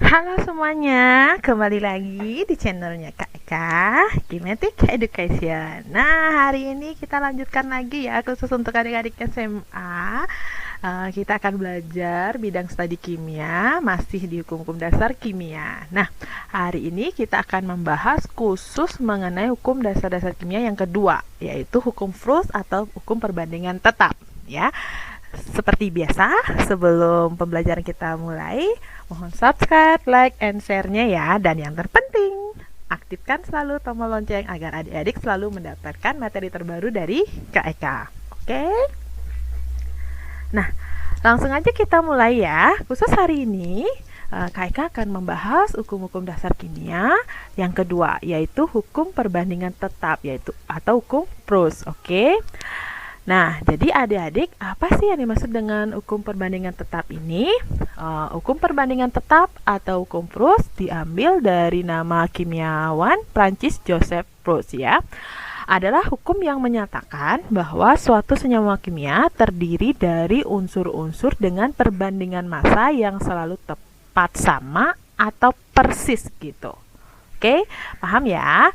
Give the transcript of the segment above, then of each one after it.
Halo semuanya, kembali lagi di channelnya Kak Eka, Kinetic Education. Nah, hari ini kita lanjutkan lagi ya, khusus untuk adik-adik SMA. Kita akan belajar bidang studi kimia, masih di hukum-hukum dasar kimia. Nah, hari ini kita akan membahas khusus mengenai hukum dasar-dasar kimia yang kedua, yaitu hukum Frost atau hukum perbandingan tetap ya. Seperti biasa, sebelum pembelajaran kita mulai, mohon subscribe, like, and share-nya ya. Dan yang terpenting, aktifkan selalu tombol lonceng agar adik-adik selalu mendapatkan materi terbaru dari Kak Eka. Oke? Nah, langsung aja kita mulai ya. Khusus hari ini, Kak Eka akan membahas hukum-hukum dasar kimia yang kedua, yaitu hukum perbandingan tetap, yaitu atau hukum Frost. Oke? Nah, jadi adik-adik, apa sih yang dimaksud dengan hukum perbandingan tetap ini? Hukum perbandingan tetap atau hukum Frost diambil dari nama kimiawan Prancis Joseph Frost ya. Adalah hukum yang menyatakan bahwa suatu senyawa kimia terdiri dari unsur-unsur dengan perbandingan massa yang selalu tepat sama atau persis gitu. Oke, paham ya?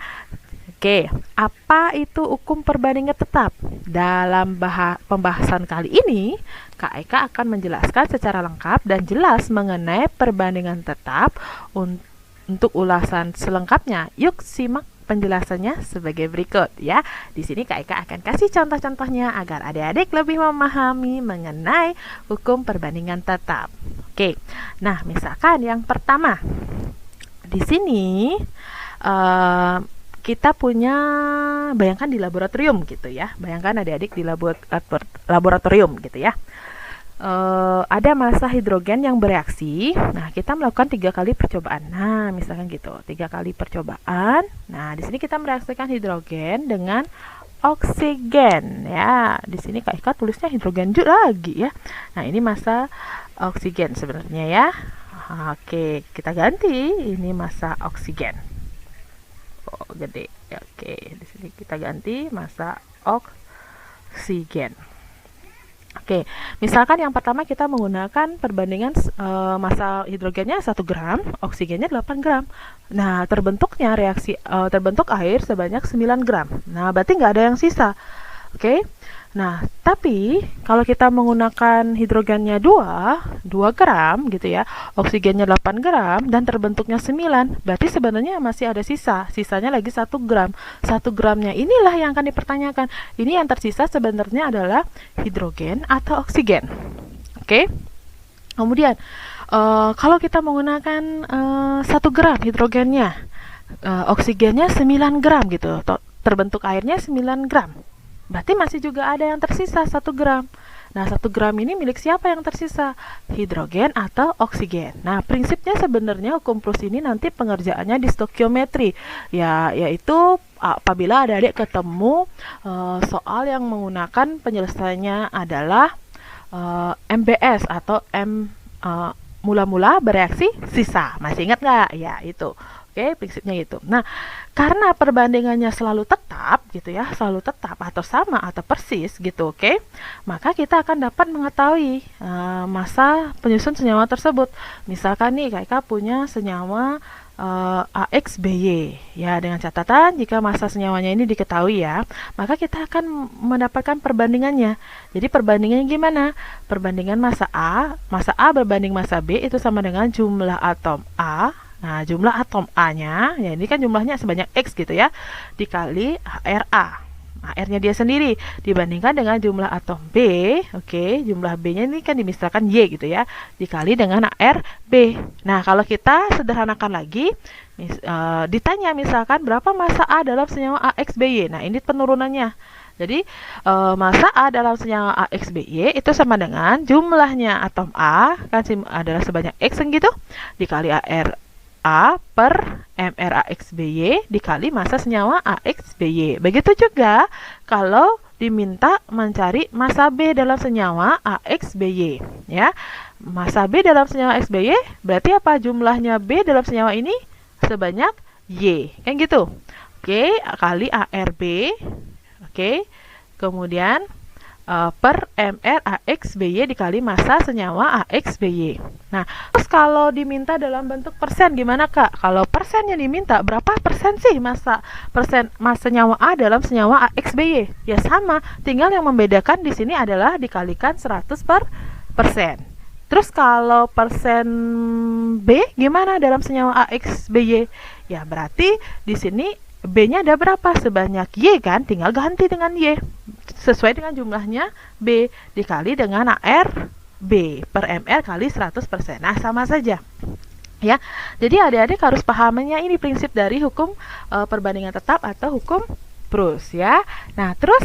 Oke, apa itu hukum perbandingan tetap? Dalam pembahasan kali ini, Kak Eka akan menjelaskan secara lengkap dan jelas mengenai perbandingan tetap. Untuk ulasan selengkapnya, yuk simak penjelasannya sebagai berikut ya. Di sini Kak Eka akan kasih contoh-contohnya agar adik-adik lebih memahami mengenai hukum perbandingan tetap. Oke, nah misalkan yang pertama, di sini kita punya, bayangkan di laboratorium gitu ya, bayangkan adik-adik di laboratorium gitu ya. Ada massa hidrogen yang bereaksi. Nah, kita melakukan 3 kali percobaan. Nah, misalkan gitu, 3 kali percobaan. Nah, di sini kita mereaksikan hidrogen dengan oksigen ya. Di sini Kak Eka tulisnya hidrogen lagi ya. Nah, ini massa oksigen sebenarnya ya. Oke, kita ganti, ini massa oksigen. Gede. Oke, di sini kita ganti massa oksigen. Oke, misalkan yang pertama kita menggunakan perbandingan massa hidrogennya 1 gram, oksigennya 8 gram. Nah, terbentuk air sebanyak 9 gram. Nah, berarti nggak ada yang sisa. Oke. Nah, tapi kalau kita menggunakan hidrogennya 2 gram gitu ya, oksigennya 8 gram dan terbentuknya 9, berarti sebenarnya masih ada sisanya lagi 1 gram. 1 gramnya inilah yang akan dipertanyakan. Ini yang tersisa sebenarnya adalah hidrogen atau oksigen. Oke. Kemudian, kalau kita menggunakan 1 gram hidrogennya, oksigennya 9 gram gitu, terbentuk airnya 9 gram. Berarti masih juga ada yang tersisa 1 gram. Nah, 1 gram ini milik siapa yang tersisa? Hidrogen atau oksigen. Nah, prinsipnya sebenarnya hukum Frost ini nanti pengerjaannya di stokiometri. Ya, yaitu apabila adik-adik ketemu soal yang menggunakan penyelesaiannya adalah MBS atau mula-mula bereaksi sisa. Masih ingat nggak? Ya, itu. Oke, prinsipnya itu. Nah, karena perbandingannya selalu tetap gitu ya, selalu tetap atau sama atau persis gitu, oke, maka kita akan dapat mengetahui massa penyusun senyawa tersebut. Misalkan nih, Kak Eka punya senyawa AXBY ya, dengan catatan jika massa senyawanya ini diketahui ya, maka kita akan mendapatkan perbandingannya. Jadi perbandingannya gimana? Perbandingan massa A berbanding massa B itu sama dengan jumlah atom A. Nah, jumlah atom A-nya, ya ini kan jumlahnya sebanyak X gitu ya, dikali ARA. AR-nya dia sendiri dibandingkan dengan jumlah atom B, oke, jumlah B-nya ini kan dimisalkan Y gitu ya, dikali dengan ARB. Nah, kalau kita sederhanakan lagi, ditanya misalkan berapa massa A dalam senyawa AXBY. Nah, ini penurunannya. Jadi, massa A dalam senyawa AXBY itu sama dengan jumlahnya atom A, kan adalah sebanyak X gitu, dikali A per MrAXBY dikali massa senyawa AXBY. Begitu juga kalau diminta mencari massa B dalam senyawa AXBY ya. Massa B dalam senyawa AXBY berarti apa? Jumlahnya B dalam senyawa ini sebanyak Y. Kan gitu. Oke, kali ARB. Oke. Kemudian per mR AX BY dikali massa senyawa AX BY. Nah, terus kalau diminta dalam bentuk persen gimana Kak? Kalau persen yang diminta, berapa persen sih massa senyawa A dalam senyawa AX BY? Ya sama, tinggal yang membedakan di sini adalah dikalikan 100 per persen. Terus kalau persen B gimana dalam senyawa AX BY? Ya berarti di sini B-nya ada berapa? Sebanyak Y kan? Tinggal ganti dengan Y. Sesuai dengan jumlahnya B dikali dengan AR B per MR kali 100%. Nah, sama saja. Ya. Jadi adik-adik harus pahamnya ini prinsip dari hukum perbandingan tetap atau hukum Peirce ya. Nah, terus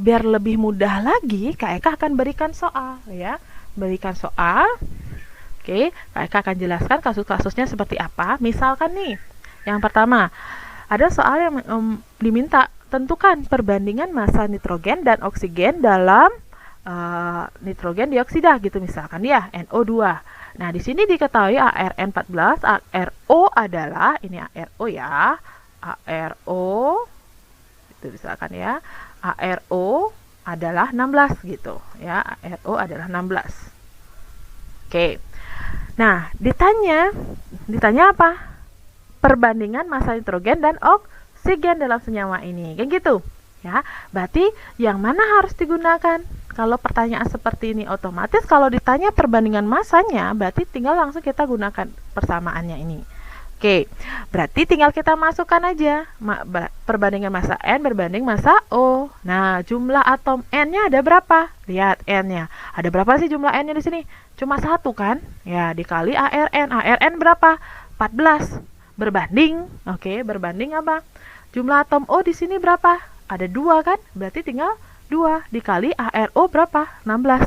biar lebih mudah lagi, Kak Eka akan berikan soal ya. Berikan soal. Oke, Kak Eka akan jelaskan kasus-kasusnya seperti apa. Misalkan nih, yang pertama, ada soal yang diminta tentukan perbandingan massa nitrogen dan oksigen dalam nitrogen dioksida gitu misalkan ya, NO2. Nah, di sini diketahui ARN14, ARO adalah ini ARO ya. ARO itu misalkan ya. ARO adalah 16 gitu ya. ARO adalah 16. Oke. Nah, ditanya apa? Perbandingan massa nitrogen dan oksigen dalam senyawa ini, kayak gitu ya. Berarti yang mana harus digunakan? Kalau pertanyaan seperti ini otomatis kalau ditanya perbandingan massanya, berarti tinggal langsung kita gunakan persamaannya ini. Oke, berarti tinggal kita masukkan aja perbandingan massa N berbanding massa O. Nah, jumlah atom N-nya ada berapa? Lihat N-nya. Ada berapa sih jumlah N-nya di sini? Cuma 1 kan? Ya, dikali ARN. ARN berapa? 14. Berbanding, oke, berbanding apa? Jumlah atom O di sini berapa? Ada 2 kan? Berarti tinggal 2 dikali ARO berapa? 16.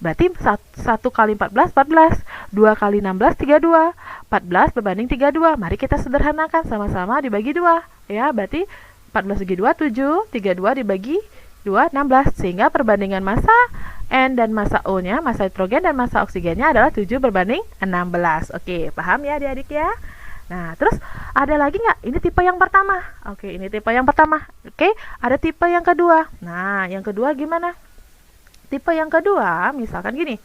Berarti 1 kali 14, 14. 2 kali 16, 32. 14 berbanding 32. Mari kita sederhanakan sama-sama dibagi 2. Ya, berarti 14 bagi 2, 7. 32 dibagi 2, 16. Sehingga perbandingan massa N dan massa O-nya, massa nitrogen dan massa oksigennya adalah 7 berbanding 16. Oke, paham ya adik-adik ya? Nah, terus ada lagi nggak? Ini tipe yang pertama. Oke, ini tipe yang pertama. Oke, ada tipe yang kedua. Nah, yang kedua gimana? Tipe yang kedua, misalkan gini.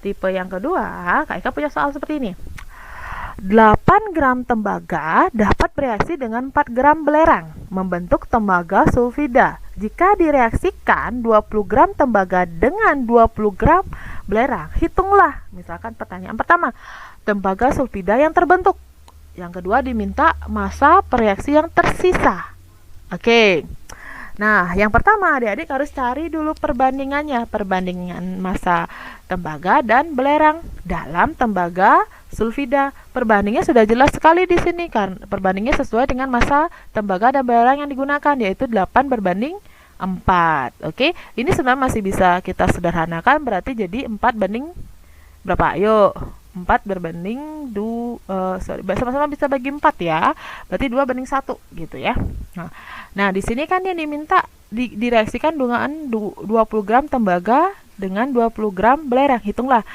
Tipe yang kedua, Kak Eka punya soal seperti ini. 8 gram tembaga dapat bereaksi dengan 4 gram belerang, membentuk tembaga sulfida. Jika direaksikan 20 gram tembaga dengan 20 gram belerang, hitunglah. Misalkan pertanyaan pertama, tembaga sulfida yang terbentuk. Yang kedua diminta massa reaksi yang tersisa. Oke. Nah, yang pertama adik-adik harus cari dulu perbandingannya, perbandingan massa tembaga dan belerang dalam tembaga sulfida. Perbandingnya sudah jelas sekali di sini kan. Perbandingnya sesuai dengan massa tembaga dan belerang yang digunakan, yaitu 8 berbanding 4. Oke. Ini sebenarnya masih bisa kita sederhanakan, berarti jadi 4 banding berapa? Ayo. 4 berbanding sama-sama bisa bagi 4 ya. Berarti 2 banding 1 gitu ya. Nah, di sini kan yang diminta direaksikan dengan 20 gram tembaga dengan 20 gram belerang. Hitunglah.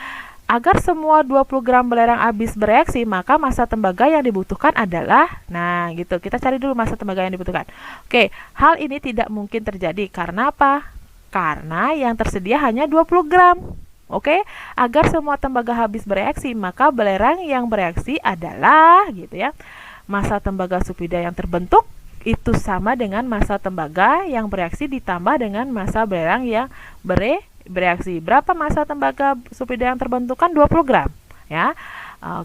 Agar semua 20 gram belerang habis bereaksi, maka massa tembaga yang dibutuhkan adalah, nah gitu. Kita cari dulu massa tembaga yang dibutuhkan. Oke, hal ini tidak mungkin terjadi karena apa? Karena yang tersedia hanya 20 gram. Oke, agar semua tembaga habis bereaksi, maka belerang yang bereaksi adalah gitu ya. Massa tembaga sulfida yang terbentuk itu sama dengan massa tembaga yang bereaksi ditambah dengan massa belerang yang bereaksi. Berapa massa tembaga sulfida yang terbentuk? Kan 20 gram ya.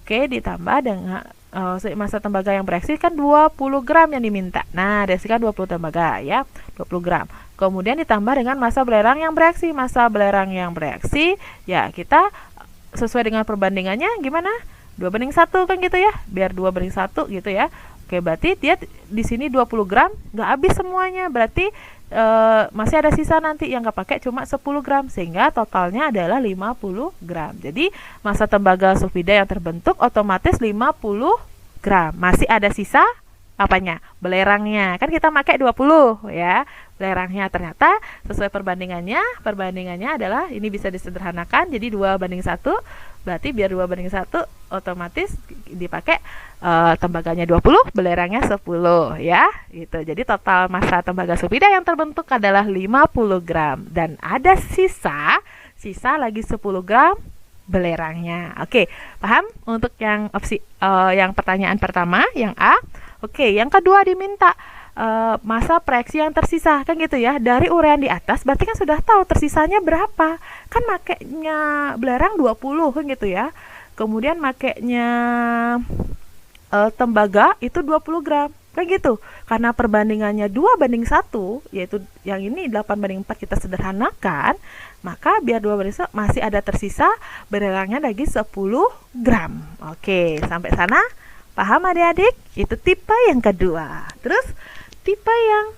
Oke, ditambah dengan massa tembaga yang bereaksi kan 20 gram yang diminta. Nah, reaksikan 20 tembaga ya, 20 gram. Kemudian ditambah dengan massa belerang yang bereaksi. Massa belerang yang bereaksi, ya kita sesuai dengan perbandingannya gimana? 2 banding 1 kan gitu ya. Biar 2 banding 1 gitu ya. Oke, berarti dia di sini 20 gram, nggak habis semuanya. Berarti masih ada sisa nanti yang nggak pakai cuma 10 gram. Sehingga totalnya adalah 50 gram. Jadi massa tembaga sulfida yang terbentuk otomatis 50 gram. Masih ada sisa apanya? Belerangnya. Kan kita pakai 20 ya. belerangnya. Ternyata sesuai perbandingannya adalah ini bisa disederhanakan jadi 2:1. Berarti biar 2:1 otomatis dipakai tembaganya 20, belerangnya 10 ya. Gitu. Jadi total massa tembaga sulfida yang terbentuk adalah 50 gram dan ada sisa lagi 10 gram belerangnya. Oke, paham untuk yang opsi yang pertanyaan pertama, yang A. Oke, yang kedua diminta masa proyeksi yang tersisa, kan gitu ya. Dari urean di atas berarti kan sudah tahu tersisanya berapa. Kan makainya belerang 20 kan gitu ya. Kemudian makainya tembaga itu 20 gram. Kan gitu. Karena perbandingannya 2:1, yaitu yang ini 8:4 kita sederhanakan, maka biar 2:1 masih ada tersisa belerangnya lagi 10 gram. Oke, sampai sana paham adik-adik? Itu tipe yang kedua. Terus tipe yang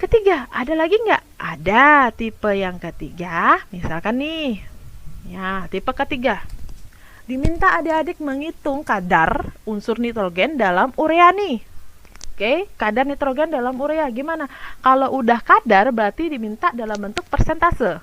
ketiga, ada lagi nggak? Ada tipe yang ketiga, misalkan nih, ya tipe ketiga. Diminta adik-adik menghitung kadar unsur nitrogen dalam urea nih. Oke, kadar nitrogen dalam urea gimana? Kalau udah kadar berarti diminta dalam bentuk persentase.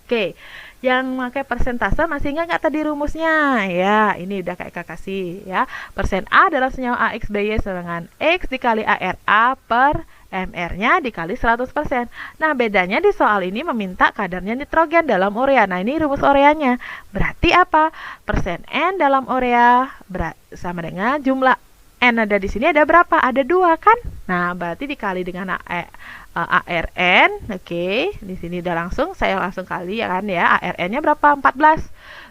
Oke, yang pakai persentase masih ingat nggak tadi rumusnya? Ya, ini udah kayak kasih ya. Persen A dalam senyawa AXBY dengan X dikali ARA per MR-nya dikali 100%. Nah, bedanya di soal ini meminta kadarnya nitrogen dalam urea. Nah, ini rumus ureanya. Berarti apa? Persen N dalam urea sama dengan jumlah N ada di sini ada berapa? Ada 2 kan? Nah, berarti dikali dengan ARN. Oke, di sini udah saya langsung kali ya kan ya. ARN-nya berapa? 14.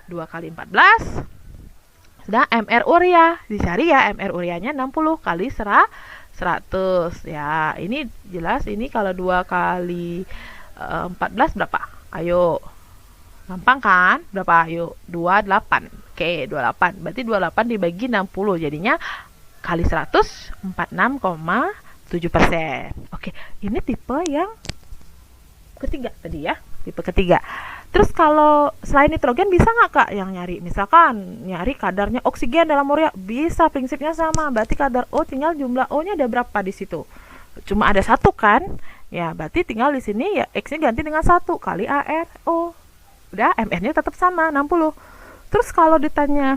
2 kali 14. Sudah MR urea. Dicari ya MR ureanya 60 kali 100. Ya, ini jelas ini kalau 2 kali 14 berapa? Ayo. Gampang kan? Berapa? Ayo. 28. Oke, 28. Berarti 28 dibagi 60 jadinya kali 100 46,7%. Oke, ini tipe yang ketiga tadi ya, tipe ketiga. Terus kalau selain nitrogen bisa nggak Kak yang nyari? Misalkan nyari kadarnya oksigen dalam urea, bisa, prinsipnya sama. Berarti kadar O tinggal jumlah O-nya ada berapa di situ? Cuma ada 1 kan? Ya, berarti tinggal di sini ya X-nya ganti dengan 1 kali ARO. Udah, MR-nya tetap sama 60. Terus kalau ditanya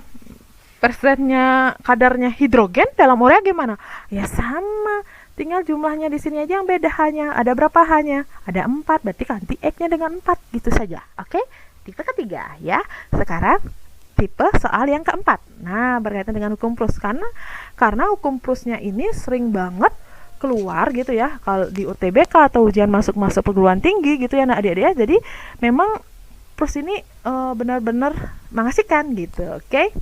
persennya kadarnya hidrogen dalam urea gimana? Ya sama, tinggal jumlahnya di sini aja yang beda hanya. Ada berapa hanya? Ada 4, berarti ganti X-nya dengan 4, gitu saja. Oke, tipe ketiga ya. Sekarang tipe soal yang keempat. Nah, berkaitan dengan hukum plus. Karena hukum plusnya ini sering banget keluar gitu ya, kalau di UTBK atau ujian masuk perguruan tinggi gitu ya adik-adik ya. Jadi memang plus ini benar-benar mengasihkan gitu, oke?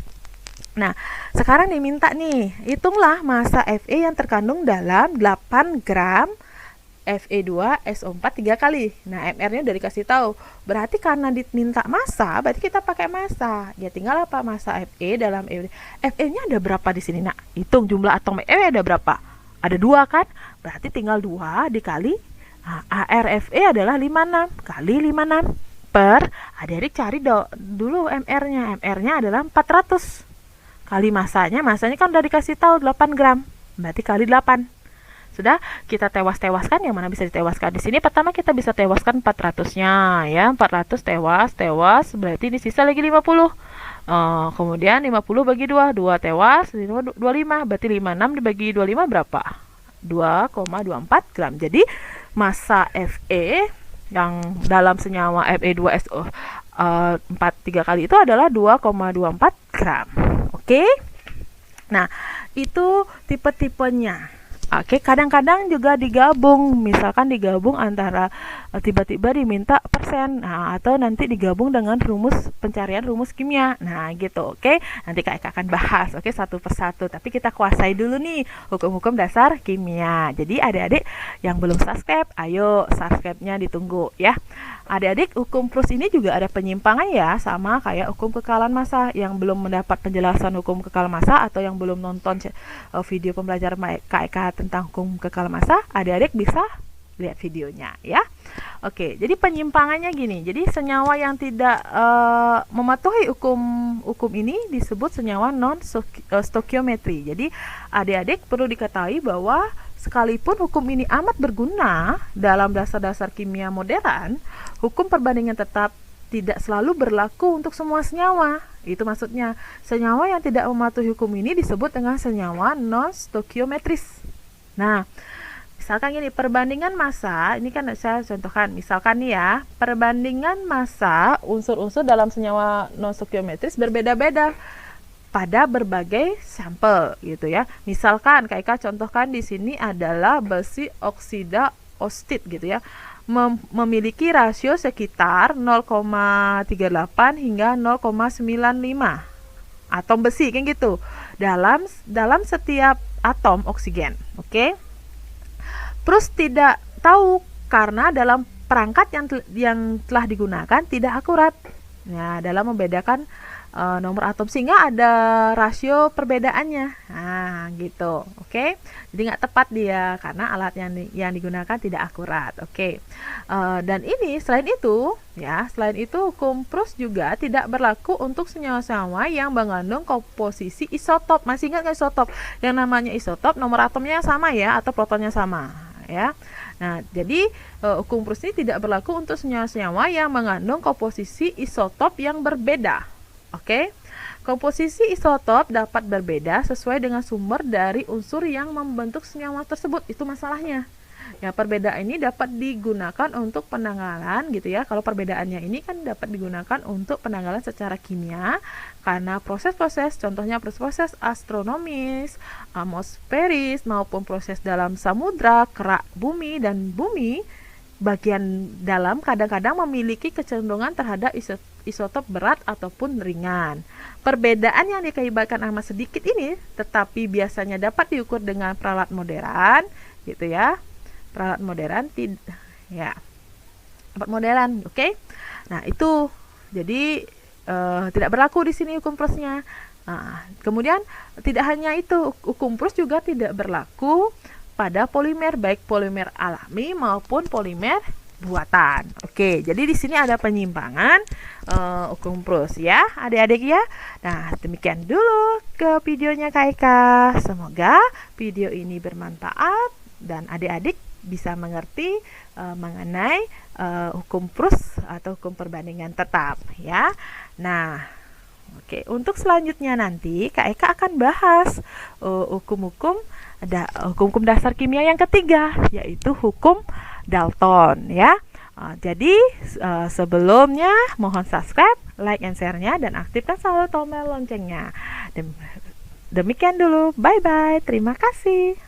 Nah, sekarang diminta nih, hitunglah massa Fe yang terkandung dalam 8 gram Fe2SO4 3 kali. Nah, MR-nya udah dikasih tahu. Berarti karena diminta massa, berarti kita pakai massa. Ya tinggal apa massa Fe dalam Fe-nya ada berapa di sini? Nah, hitung jumlah atom Fe ada berapa? Ada 2 kan? Berarti tinggal 2 dikali ARFE adalah 56 kali 56 per, adik-adik cari dulu MR-nya. MR-nya adalah 400. Kali masanya kan udah dikasih tahu 8 gram, berarti kali 8. Sudah, kita tewas-tewaskan, yang mana bisa ditewaskan di sini. Pertama kita bisa tewaskan 400-nya ya, 400 tewas, berarti ini sisa lagi 50. Kemudian 50 bagi 2 tewas, 25, berarti 56 dibagi 25 berapa? 2,24 gram. Jadi massa Fe yang dalam senyawa Fe2SO 3 kali itu adalah 2,24 gram. Oke. Nah, itu tipe-tipenya. Oke, kadang-kadang juga digabung, misalkan digabung antara tiba-tiba diminta persen, nah, atau nanti digabung dengan pencarian rumus kimia. Nah, gitu, oke. Nanti Kak akan bahas, oke, satu persatu. Tapi kita kuasai dulu nih hukum-hukum dasar kimia. Jadi adik-adik yang belum subscribe, ayo subscribe-nya ditunggu ya. Adik-adik, hukum plus ini juga ada penyimpangan ya, sama kayak hukum kekalan massa. Yang belum mendapat penjelasan hukum kekalan massa atau yang belum nonton video pembelajaran KEK tentang hukum kekalan massa, adik-adik bisa lihat videonya ya. Oke, jadi penyimpangannya gini. Jadi senyawa yang tidak mematuhi hukum ini disebut senyawa non stoikiometri. Jadi adik-adik perlu diketahui bahwa Sekalipun hukum ini amat berguna dalam dasar-dasar kimia modern, hukum perbandingan tetap tidak selalu berlaku untuk semua senyawa. Itu maksudnya, senyawa yang tidak mematuhi hukum ini disebut dengan senyawa non-stokiometris. Nah, misalkan gini, perbandingan massa, ini kan saya contohkan, misalkan nih ya, perbandingan massa unsur-unsur dalam senyawa non-stokiometris berbeda-beda pada berbagai sampel gitu ya. Misalkan Kak contohkan di sini adalah besi oksida ostit gitu ya. Memiliki rasio sekitar 0,38 hingga 0,95 atom besi kan gitu dalam setiap atom oksigen. Oke. Terus tidak tahu karena dalam perangkat yang telah digunakan tidak akurat. Nah, dalam membedakan nomor atom sehingga ada rasio perbedaannya. Nah, gitu. Oke. Jadi nggak tepat dia karena alat yang digunakan tidak akurat. Oke. Dan ini selain itu hukum Proust juga tidak berlaku untuk senyawa-senyawa yang mengandung komposisi isotop. Masih ingat nggak isotop? Yang namanya isotop nomor atomnya sama ya atau protonnya sama ya. Nah, jadi hukum Proust ini tidak berlaku untuk senyawa-senyawa yang mengandung komposisi isotop yang berbeda. Oke. Komposisi isotop dapat berbeda sesuai dengan sumber dari unsur yang membentuk senyawa tersebut. Itu masalahnya. Ya, perbedaan ini dapat digunakan untuk penanggalan gitu ya. Kalau perbedaannya ini kan dapat digunakan untuk penanggalan secara kimia karena proses-proses, contohnya proses astronomis, atmosferis maupun proses dalam samudra, kerak bumi dan bumi bagian dalam kadang-kadang memiliki kecenderungan terhadap isotop berat ataupun ringan. Perbedaan yang diakibatkan amat sedikit ini tetapi biasanya dapat diukur dengan peralat modern gitu ya. Peralat modern oke. Nah, itu jadi tidak berlaku di sini hukum Proust-nya. Nah, kemudian tidak hanya itu, hukum Proust juga tidak berlaku pada polimer, baik polimer alami maupun polimer buatan. Oke, jadi di sini ada penyimpangan hukum Proust ya, adik-adik ya. Nah, demikian dulu ke videonya Kak Eka. Semoga video ini bermanfaat dan adik-adik bisa mengerti mengenai hukum Proust atau hukum perbandingan tetap ya. Nah, oke, untuk selanjutnya nanti Kak Eka akan bahas hukum-hukum dasar kimia yang ketiga, yaitu hukum Dalton ya. Jadi sebelumnya mohon subscribe, like and share-nya dan aktifkan selalu tombol loncengnya. Demikian dulu, bye bye, terima kasih.